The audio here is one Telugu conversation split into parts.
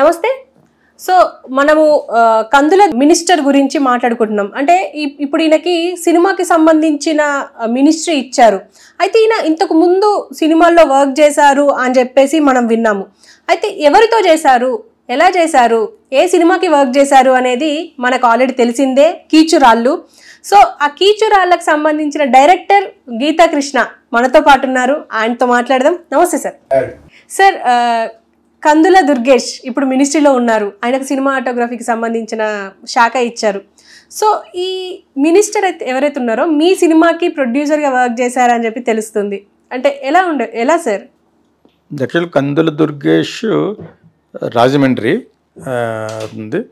నమస్తే. సో మనము కందుల మినిస్టర్ గురించి మాట్లాడుకుంటున్నాం. అంటే ఇప్పుడు ఈయనకి సినిమాకి సంబంధించిన మినిస్ట్రీ ఇచ్చారు. అయితే ఈయన ఇంతకు ముందు సినిమాల్లో వర్క్ చేశారు అని చెప్పేసి మనం విన్నాము. అయితే ఎవరితో చేశారు, ఎలా చేశారు, ఏ సినిమాకి వర్క్ చేశారు అనేది మనకు ఆల్రెడీ తెలిసిందే, కీచురాళ్ళు. సో ఆ కీచురాళ్ళకు సంబంధించిన డైరెక్టర్ గీతా కృష్ణ మనతో పాటు ఉన్నారు. ఆయనతో మాట్లాడదాం. నమస్తే సార్. సార్, కందుల దుర్గేష్ ఇప్పుడు మినిస్ట్రీలో ఉన్నారు. ఆయనకు సినిమాటోగ్రఫీకి సంబంధించిన శాఖ ఇచ్చారు. సో ఈ మినిస్టర్ అయితే ఎవరైతే ఉన్నారో మీ సినిమాకి ప్రొడ్యూసర్గా వర్క్ చేశారని చెప్పి తెలుస్తుంది. అంటే ఎలా సార్? యాక్చువల్ కందుల దుర్గేష్ రాజమండ్రి ఉంది.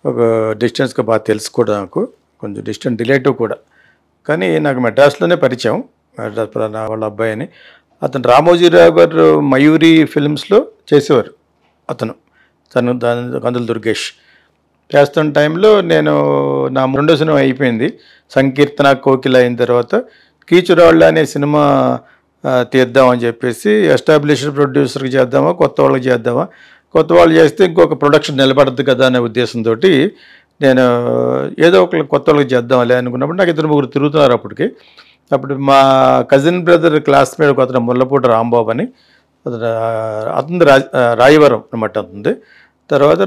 ఒక డిస్టెన్స్గా బాగా తెలుసు కూడా, నాకు కొంచెం డిస్టెంట్ రిలేటివ్ కూడా. కానీ నాకు మెడ్రాస్లోనే పరిచయం, మెడ్రాస్ వాళ్ళ అబ్బాయి అని. అతను రామోజీరావు గారు మయూరి ఫిల్మ్స్లో చేసేవారు. తను కందుల దుర్గేష్ చేస్తున్న టైంలో నేను నా రెండో సినిమా అయిపోయింది, సంకీర్తన కోకిల అయిన తర్వాత కీచురాళ్ళ అనే సినిమా తీద్దామని చెప్పేసి ఎస్టాబ్లిష్డ్ ప్రొడ్యూసర్కి చేద్దామా, కొత్త వాళ్ళకి చేద్దామా, కొత్త వాళ్ళు చేస్తే ఇంకొక ప్రొడక్షన్ నిలబడద్దు కదా అనే ఉద్దేశంతో నేను ఏదో ఒక కొత్త వాళ్ళకి చేద్దాంలే అనుకున్నప్పుడు నాకు ఇద్దరు ముగ్గురు తిరుగుతున్నారు. అప్పుడు మా కజిన్ బ్రదర్ క్లాస్మేట్ ఒక అతను ముల్లపూడి రాంబాబు అని, అతను రాయవరం అనమాట. అతను తర్వాత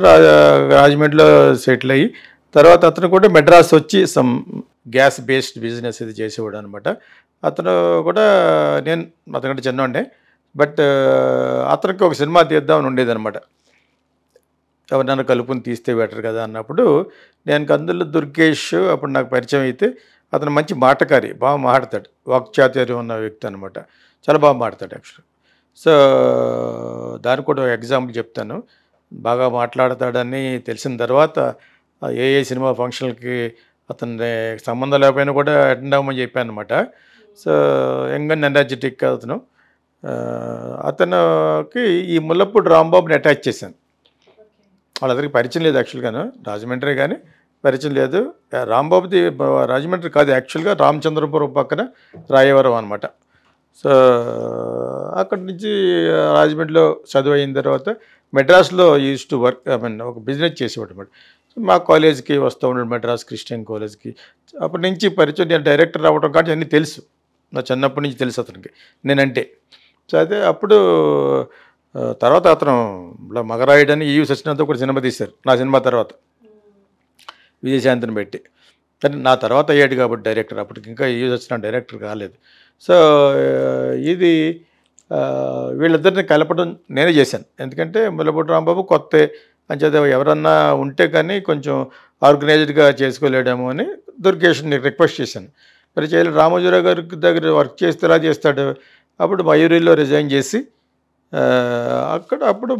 రాజమండ్రిలో సెటిల్ అయ్యి తర్వాత అతను కూడా మెడ్రాస్ వచ్చి సమ్ గ్యాస్ బేస్డ్ బిజినెస్ ఇది చేసేవాడు అనమాట. అతను కూడా నేను అతనికంటే చిన్నవాడినే, బట్ అతనికి ఒక సినిమా తీద్దామని ఉండేదన్నమాట. ఎవరినైనా కలుపుని తీస్తే బెటర్ కదా అన్నప్పుడు నేను కందుల దుర్గేష్ అప్పుడు నాకు పరిచయం అయితే, అతను మంచి మాటకారి, బాగా మాట్లాడతాడు, వాక్చాతుర్యం ఉన్న వ్యక్తి అనమాట. చాలా బాగా మాట్లాడతాడు యాక్చువల్గా. సో దానికి కూడా ఎగ్జాంపుల్ చెప్తాను. బాగా మాట్లాడతాడని తెలిసిన తర్వాత ఏ సినిమా ఫంక్షన్లకి అతని సంబంధం లేకపోయినా కూడా అటెండ్ అవ్వమని చెప్పాను అనమాట. సో యంగ్ అండ్ ఎనర్జెటిక్ అతనికి ఈ ముల్లపూడి రాంబాబుని అటాచ్ చేశాను. వాళ్ళందరికీ పరిచయం లేదు యాక్చువల్గాను, రాజమండ్రి కానీ పరిచయం లేదు. రాంబాబుది రాజమండ్రి కాదు యాక్చువల్గా, రామచంద్రపురం పక్కన రాయవరం అనమాట. సో అక్కడి నుంచి రాజమండ్రిలో చదువు అయిన తర్వాత మెడ్రాస్లో యూజ్ టు వర్క్, ఒక బిజినెస్ చేసేవాడు అనమాట. సో మా కాలేజ్కి వస్తూ ఉన్నాడు, మెడ్రాస్ క్రిస్టియన్ కాలేజ్కి. అప్పటి నుంచి పరిచయం, నేను డైరెక్టర్ అవ్వడం కానీ అన్నీ తెలుసు, నా చిన్నప్పటి నుంచి తెలుసు అతనికి నేనంటే. సో అయితే అప్పుడు తర్వాత అతను మగరాయుడు అని ఈవి సత్యనారాయణతో కూడా సినిమా తీశారు నా సినిమా తర్వాత, విజయశాంతిని పెట్టి. కానీ నా తర్వాత అయ్యాడు కాబట్టి డైరెక్టర్, అప్పటికి ఇంకా ఈవి సత్యనారాయణ డైరెక్టర్ కాలేదు. సో ఇది వీళ్ళిద్దరిని కలపడం నేనే చేశాను. ఎందుకంటే ముల్లపూడి రాంబాబు కొత్త అని చేత ఎవరన్నా ఉంటే కానీ కొంచెం ఆర్గనైజ్డ్గా చేసుకోలేడేమో అని దుర్గేష్ని రిక్వెస్ట్ చేశాను. మరి చేయలేదు, రామోజీరావు గారి దగ్గర వర్క్ చేస్తే ఎలా చేస్తాడు. అప్పుడు మయూరిలో రిజైన్ చేసి అప్పుడు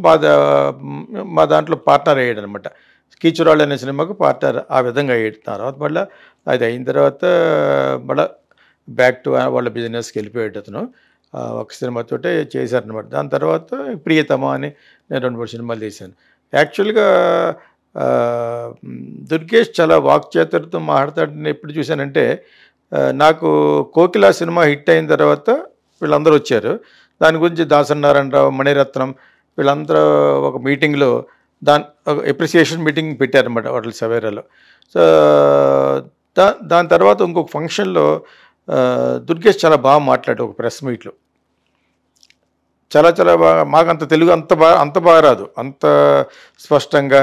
మా దాంట్లో పార్ట్నర్ అయ్యాడు అనమాట. కీచురాళ్ళు అనే సినిమాకు పార్ట్నర్ ఆ విధంగా అయ్యాడు. తర్వాత మళ్ళీ అది అయిన తర్వాత మళ్ళీ బ్యాక్ టు వాళ్ళ బిజినెస్కి వెళ్ళిపోయాడు అతను. ఒక సినిమాతోటే చేశారనమాట. దాని తర్వాత ప్రియతమ అని నేను 2-3 సినిమాలు తీశాను. యాక్చువల్గా దుర్గేష్ చాలా వాక్చాతుర్యంతో మాట్లాడతాడని ఎప్పుడు చూశానంటే, నాకు కోకిల సినిమా హిట్ అయిన తర్వాత వీళ్ళందరూ వచ్చారు. దాని గురించి దాసనారాయణరావు, మణిరత్నం వీళ్ళందరూ ఒక మీటింగ్లో అప్రిసియేషన్ మీటింగ్ పెట్టారన్నమాట హోటల్ సవేరాలో. సో దాని తర్వాత ఇంకొక ఫంక్షన్లో దుర్గేష్ చాలా బాగా మాట్లాడు, ఒక ప్రెస్ మీట్లో చాలా బాగా. మాకు అంత తెలుగు అంత బాగా రాదు, అంత స్పష్టంగా.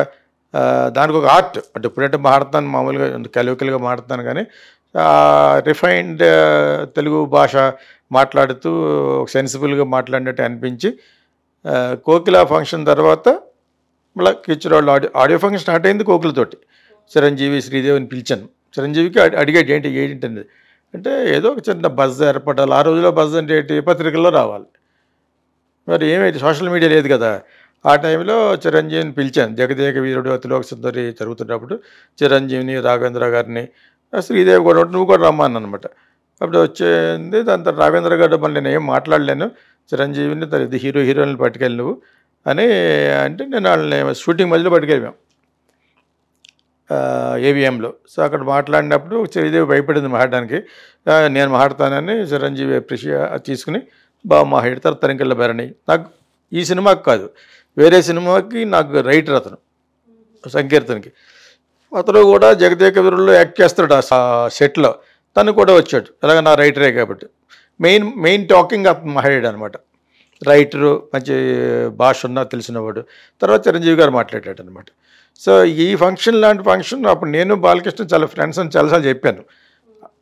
దానికి ఒక ఆర్ట్, అంటే ఇప్పుడంటే మాట్లాడుతాను మామూలుగా కలువకలుగా మాట్లాడుతాను, కానీ రిఫైన్డ్ తెలుగు భాష మాట్లాడుతూ సెన్సిబుల్గా మాట్లాడినట్టు అనిపించి కోకిల ఫంక్షన్ తర్వాత మళ్ళీ కీచురాళ్ళు ఆడియో ఫంక్షన్ స్టార్ట్ అయింది కోకిలతోటి. చిరంజీవి, శ్రీదేవిని పిలిచాను. చిరంజీవికి అడిగాడు ఏంటి అనేది. అంటే ఏదో ఒక చిన్న బజ్ ఏర్పడాలి. ఆ రోజులో బజ్ అంటే ఏంటి, పత్రికల్లో రావాలి. మరి ఏమైంది, సోషల్ మీడియా లేదు కదా. ఆ టైంలో చిరంజీవిని పిలిచాను. జగదేక వీరుడు అతిలోక సుందరి జరుగుతున్నప్పుడు చిరంజీవిని, రాఘవేంద్ర గారిని, శ్రీదేవి కూడా నువ్వు కూడా రమ్మని అనమాట. అప్పుడు వచ్చేది. దాని తర్వాత రాఘవేంద్ర గారు మళ్ళీ నేను ఏం మాట్లాడలేను, చిరంజీవిని హీరోయిన్లు పట్టుకెళ్ళి నువ్వు అని అంటే, నేను వాళ్ళని షూటింగ్ మధ్యలో పట్టుకెళ్ళాం ఏవిఎంలో. సో అక్కడ మాట్లాడినప్పుడు శ్రీదేవి భయపడింది మాట్లాడడానికి. నేను మాట్లాడతానని చిరంజీవి తీసుకుని బాగా మాట్లాడి తర్వాత తరంకెళ్ళ భరణి నాకు ఈ సినిమాకి కాదు, వేరే సినిమాకి నాకు రైటర్ అతను సంకీర్తనకి. అతను కూడా జగదేక వీరుల్లో యాక్ట్ చేస్తాడు ఆ సెట్లో. తను కూడా వచ్చాడు, అలాగ నా రైటరే కాబట్టి. మెయిన్ టాకింగ్ అతను మాట్లాడాడు అనమాట. రైటరు, మంచి భాష ఉన్నా తెలిసినవాడు. తర్వాత చిరంజీవి గారు మాట్లాడాడు అనమాట. సో ఈ ఫంక్షన్ లాంటి ఫంక్షన్ అప్పుడు నేను బాలకృష్ణ చాలా ఫ్రెండ్స్ అని చాలాసార్లు చెప్పాను.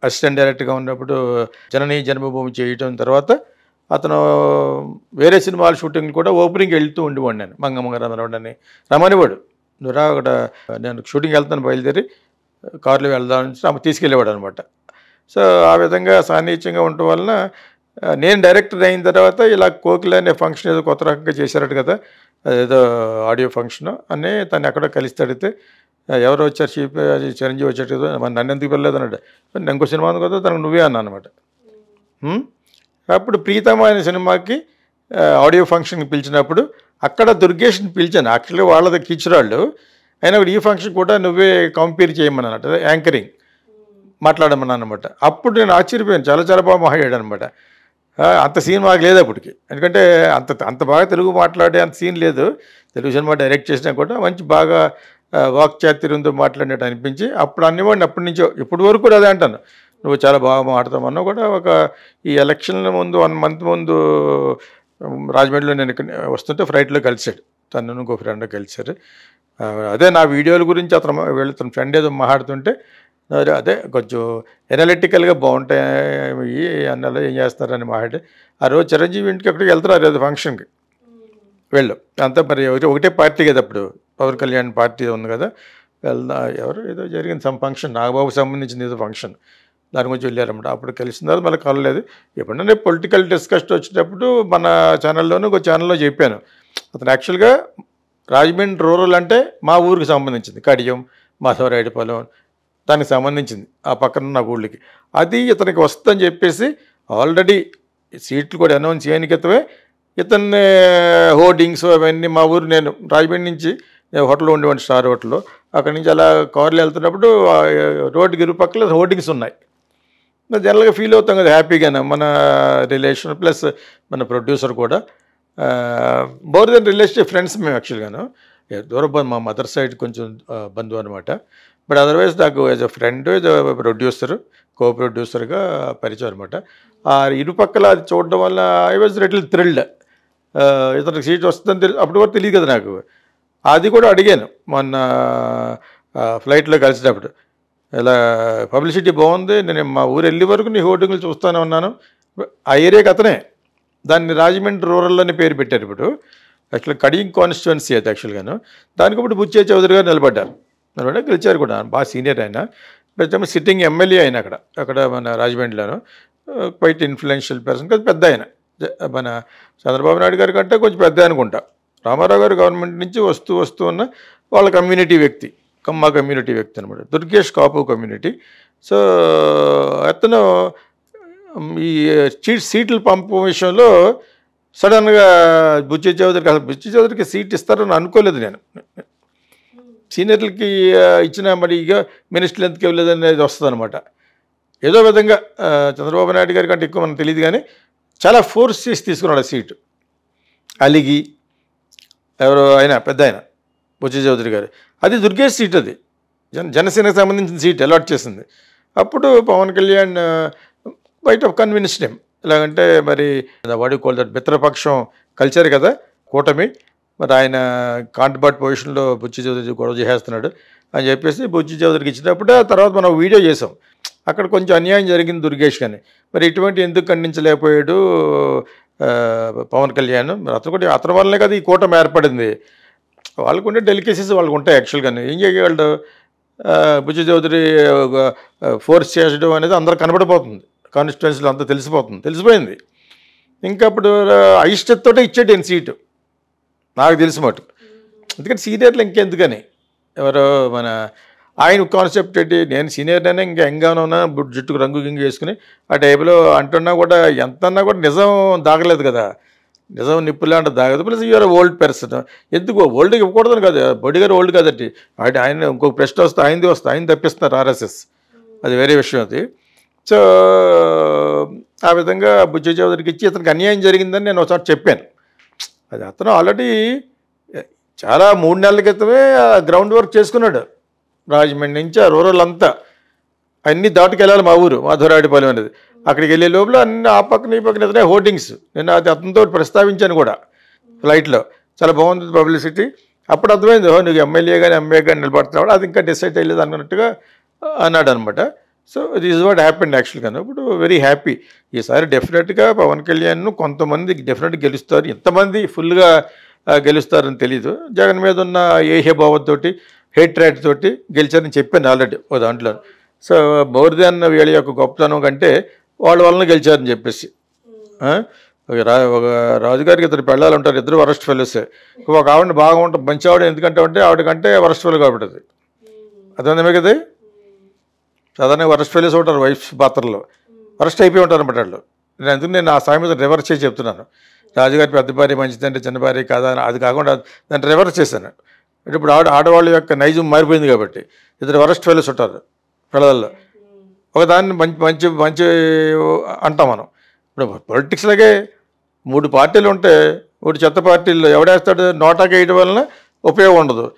అసిస్టెంట్ డైరెక్టర్గా ఉన్నప్పుడు జననీ జన్మభూమి చేయటం తర్వాత అతను వేరే సినిమాల షూటింగ్ కూడా ఓపెనింగ్ వెళ్తూ ఉండేవాడు. నేను మంగమ్మ రమణవాడు అని రమణివాడు, నువ్వు రా అక్కడ నేను షూటింగ్ వెళ్తాను బయలుదేరి కార్లో వెళ్దామని తీసుకెళ్ళేవాడు అనమాట. సో ఆ విధంగా సాన్నిహిత్యంగా ఉండటం వలన నేను డైరెక్టర్ అయిన తర్వాత ఇలా కోకిల అనే ఫంక్షన్ ఏదో కొత్త రకంగా చేశారట కదా, అదేదో ఆడియో ఫంక్షన్ అని తను ఎక్కడో కలిసి అడిగితే ఎవరు వచ్చారు చీఫ్, చిరంజీవి వచ్చాడు కదా, మరి నన్ను ఎందుకు వెళ్ళలేదు అన్నాడు. ఇంకో సినిమా ఉంది కదా తనకు నువ్వే అన్నా అనమాట. అప్పుడు ప్రీతమ అనే సినిమాకి ఆడియో ఫంక్షన్కి పిలిచినప్పుడు అక్కడ దుర్గేష్ని పిలిచాను. యాక్చువల్గా వాళ్ళది కిచురాళ్ళు అయినా కూడా ఈ ఫంక్షన్ కూడా నువ్వే కంపేర్ చేయమని అన్నట్టు యాంకరింగ్ మాట్లాడమని అనమాట. అప్పుడు నేను ఆశ్చర్యపోయాను, చాలా చాలా బాగా మాట్లాడాడు అనమాట. అంత సీన్ మాకు లేదు అప్పటికి, ఎందుకంటే అంత బాగా తెలుగు మాట్లాడే అంత సీన్ లేదు. తెలుగు సినిమా డైరెక్ట్ చేసినా కూడా మంచి బాగా వాక్చాతుర్యంతో మాట్లాడినట్టు అనిపించి అప్పుడు అన్నివాడిని అప్పటి నుంచో ఇప్పటి వరకు కూడా అదే అంటాను, నువ్వు చాలా బాగా మాట్లాడతామన్నా కూడా. ఈ ఎలక్షన్ల ముందు 1 month ముందు రాజమండ్రిలో నేను వస్తుంటే ఫ్లైట్లో కలిసాడు, తను ఇంకో ఫ్రెండ్ కలిశారు. అదే నా వీడియోల గురించి అతను వెళ్తున్న ఫ్రెండ్ ఏదో మాట్లాడుతుంటే అదే కొంచెం ఎనలిటికల్గా బాగుంటాయి అన్నలో ఏం చేస్తారని మాట్లాడి ఆ రోజు చిరంజీవి ఇంటికి ఎక్కడికి వెళ్తున్నారు ఏదో ఫంక్షన్కి వెళ్ళు అంతా. మరి ఒకటే పార్టీ కదా అప్పుడు, పవన్ కళ్యాణ్ పార్టీ ఉంది కదా, ఎవరు ఏదో జరిగింది సమ్ ఫంక్షన్, నాగబాబుకి సంబంధించిన ఏదో ఫంక్షన్, దాని గురించి వెళ్ళారన్నమాట. అప్పుడు కలిసిన తర్వాత మళ్ళీ కలలేదు. ఎప్పుడన్నా నేను పొలిటికల్ డిస్కషన్ వచ్చినప్పుడు మన ఛానల్లోనూ ఒక ఛానల్లో చెప్పాను, అతను యాక్చువల్గా రాజమండ్రి రూరల్ అంటే మా ఊరికి సంబంధించింది, కడియం మాధవరాయుడుపాలెం దానికి సంబంధించింది, ఆ పక్కన నా ఊళ్ళకి. అది ఇతనికి వస్తుందని చెప్పేసి ఆల్రెడీ సీట్లు కూడా అనౌన్స్ చేయనికితమే ఇతన్ని హోర్డింగ్స్ అవన్నీ మా ఊరు, నేను రాజమండ్రి నుంచి హోటల్లో ఉండేవాడిని, స్టార్ హోటల్లో. అక్కడి నుంచి అలా కార్లు వెళ్తున్నప్పుడు రోడ్డుకి ఇరుపక్కల హోర్డింగ్స్ ఉన్నాయి. జనరల్గా ఫీల్ అవుతాం కదా హ్యాపీగానే, మన రిలేషన్ ప్లస్ మన ప్రొడ్యూసర్ కూడా మోర్ దెన్ రిలేషన్ ఫ్రెండ్స్ మేము యాక్చువల్గాను. దూరం మా మదర్ సైడ్ కొంచెం బంధువు అనమాట. బట్ అదర్వైజ్ నాకు as a friend, as a producer, co ప్రొడ్యూసర్గా పరిచయం అనమాట. ఆ ఇరుపక్కల అది చూడడం వల్ల ఐ వాజ్ లిటిల్ థ్రిల్డ్. ఇతనికి సీట్ వస్తుందని అప్పుడు కూడా తెలియదు కదా నాకు. అది కూడా అడిగాను మొన్న ఫ్లైట్లో కలిసినప్పుడు, ఇలా పబ్లిసిటీ బాగుంది, నేను మా ఊరు వెళ్ళే వరకు నీ హోర్డింగ్లు చూస్తూనే ఉన్నాను. ఆ ఏరియాకి అతనే దాన్ని రాజమండ్రి రూరల్ అని పేరు పెట్టారు. ఇప్పుడు యాక్చువల్గా కడియం కాన్స్టిట్యువెన్సీ అది యాక్చువల్గాను. దానికి ఇప్పుడు బుచ్చయ్య చౌదరి గారు నిలబడ్డారు, గెలిచారు కూడా, బాగా సీనియర్ ఆయన. ప్రతి సిట్టింగ్ ఎమ్మెల్యే ఆయన అక్కడ మన రాజమండ్రిలోను, క్వైట్ ఇన్ఫ్లుయెన్షియల్ పర్సన్ కదా, పెద్ద ఆయన. మన చంద్రబాబు నాయుడు గారి కంటే కొంచెం పెద్ద అనుకుంటా. రామారావు గారు గవర్నమెంట్ నుంచి వస్తూ ఉన్న వాళ్ళ కమ్యూనిటీ వ్యక్తి, కమ్మ కమ్యూనిటీ వ్యక్తి అనమాట, దుర్గేష్ కాపు కమ్యూనిటీ. సో అతను ఈ సీట్లు పంపం విషయంలో సడన్గా బుచ్చయ్య చౌదరికి సీట్ ఇస్తారని అనుకోలేదు నేను. సీనియర్లకి ఇచ్చిన మరి ఇక మినిస్టర్లు ఎందుకు ఇవ్వలేదు అనేది వస్తుంది అనమాట. ఏదో విధంగా చంద్రబాబు నాయుడు గారి కంటే ఎక్కువ మనకు తెలియదు కానీ చాలా ఫోర్స్ చేసి తీసుకున్నాడు ఆ సీటు. అలిగి ఎవరో ఆయన పెద్ద ఆయన బుచ్చయ్య చౌదరి గారు, అది దుర్గేష్ సీట్, అది జనసేనకు సంబంధించిన సీట్ అలాట్ చేసింది. అప్పుడు పవన్ కళ్యాణ్ బయట కన్విన్స్డ్ ఏం ఎలాగంటే మరి వాడుకోవాలి మిత్రపక్షం కలిచారు కదా కూటమి, మరి ఆయన కాంట్బాట్ పొజిషన్లో బుచ్చయ్య చౌదరి గొడవ చేసేస్తున్నాడు అని చెప్పేసి బుచ్చయ్య చౌదరికి ఇచ్చినప్పుడు ఆ తర్వాత మనం వీడియో చేసాం. అక్కడ కొంచెం అన్యాయం జరిగింది దుర్గేష్ కానీ, మరి ఇటువంటి ఎందుకు ఖండించలేకపోయాడు పవన్ కళ్యాణ్. మరి అతని వల్లనే కదా ఈ కూటమి ఏర్పడింది. వాళ్ళకు ఉండే డెలికేసీస్ వాళ్ళకు ఉంటాయి యాక్చువల్గానే. ఏం చేయగలడు బుచ్చయ్య చౌదరి ఫోర్స్ చేయడం అనేది అందరూ కనబడిపోతుంది, కాన్స్టిట్యువెన్సీలో అంతా తెలిసిపోయింది. ఇంకా అప్పుడు అయిష్టతోటే ఇచ్చాడు నేను సీటు నాకు తెలిసి మటుకు. ఎందుకంటే సీనియర్లు ఇంకెందుకని, ఎవరో మన ఆయన కాన్సెప్ట్ ఏంటి, నేను సీనియర్నైనా ఇంకా యంగ్గానే ఉన్నా, జుట్టుకు రంగు గింగు వేసుకుని ఆ టైపులో అంటున్నా కూడా ఎంత అన్నా కూడా నిజం దాగలేదు కదా, నిజం నిప్పులాంటి దాగదు. ప్లస్ యూఆర్ ఓల్డ్ పర్సన్, ఎందుకు ఓల్డ్కి ఇవ్వకూడదని కాదు, బొడి గారు ఓల్డ్ కాదండి. ఆయన ఇంకొక ప్రశ్న వస్తే ఆయన తప్పిస్తున్నారు ఆర్ఎస్ఎస్, అది వేరే విషయం అది. సో ఆ విధంగా బుచ్చయ్య చౌదరికి ఇచ్చి ఇతనికి అన్యాయం జరిగిందని నేను ఒకసారి చెప్పాను. అది అతను ఆల్రెడీ చాలా 3 నెలల క్రితమే గ్రౌండ్ వర్క్ చేసుకున్నాడు. రాజమండ్రి నుంచి ఆ రూరల్ అంతా అన్నీ దాటుకెళ్ళాలి మా ఊరు మాధవరాడిపాలెం అనేది. అక్కడికి వెళ్ళే లోపల అన్ని ఆ పక్కన ఈ పక్కన ఎదురే హోర్డింగ్స్. నేను అది అతనితో ప్రస్తావించాను కూడా ఫ్లైట్లో. చాలా బాగుంది పబ్లిసిటీ. అప్పుడు అర్థమైంది, నువ్వు ఎమ్మెల్యే కానీ ఎంఏ కానీ నిలబడుతున్నావు, అది ఇంకా డిసైడ్ అయ్యలేదు అన్నట్టుగా అన్నాడు అనమాట. So this is what happened యాక్చువల్గా. ఇప్పుడు వెరీ హ్యాపీ. ఈసారి డెఫినెట్గా పవన్ కళ్యాణ్ కొంతమంది డెఫినెట్గా గెలుస్తారు. ఎంతమంది ఫుల్గా గెలుస్తారని తెలీదు. జగన్ మీద ఉన్న ఏహ్యభావంతోటి హేట్రేట్ తోటి గెలిచారని చెప్పాను ఆల్రెడీ ఓ దాంట్లో. సో మోర్ దాన్ వీళ్ళ యొక్క గొప్పతనం కంటే వాళ్ళ వలన గెలిచారని చెప్పేసి. ఒక రాజుగారికి ఇద్దరు పెళ్ళాలు ఉంటారు, ఇద్దరు వరస్ట్ ఫెలోసే. ఒక ఆవిడని బాగా ఉంటుంది మంచి ఆవిడ, ఎందుకంటే అంటే ఆవిడకంటే వరస్ట్ ఫెలో కాబట్టి అది అర్థమైందే కదా. సాధారణంగా వరస్ట్ ఫెలోస్ ఉంటారు వైఫ్స్ పాత్రలో, వరస్ట్ అయిపోయి ఉంటారు అనమాట వాళ్ళు. నేను ఆ సామెత రివర్స్ చేసి చెప్తున్నాను. రాజుగారి పెద్ద భార్య మంచిదంటే చిన్న భార్య కాదా అని, అది కాకుండా దాన్ని రివర్స్ చేశాను. అంటే ఇప్పుడు ఆడవాళ్ళ యొక్క నైజం మారిపోయింది కాబట్టి ఇద్దరు వరస్ట్ ఫెలోస్ ఉంటారు పిల్లల్లో. ఒకదాన్ని మంచి మంచి మంచి అంటాం మనం. ఇప్పుడు పొలిటిక్స్లాగే 3 పార్టీలు ఉంటే 3 చెత్త పార్టీల్లో ఎవడేస్తాడు? నోటాకి వేయడం వలన ఉపయోగం ఉండదు.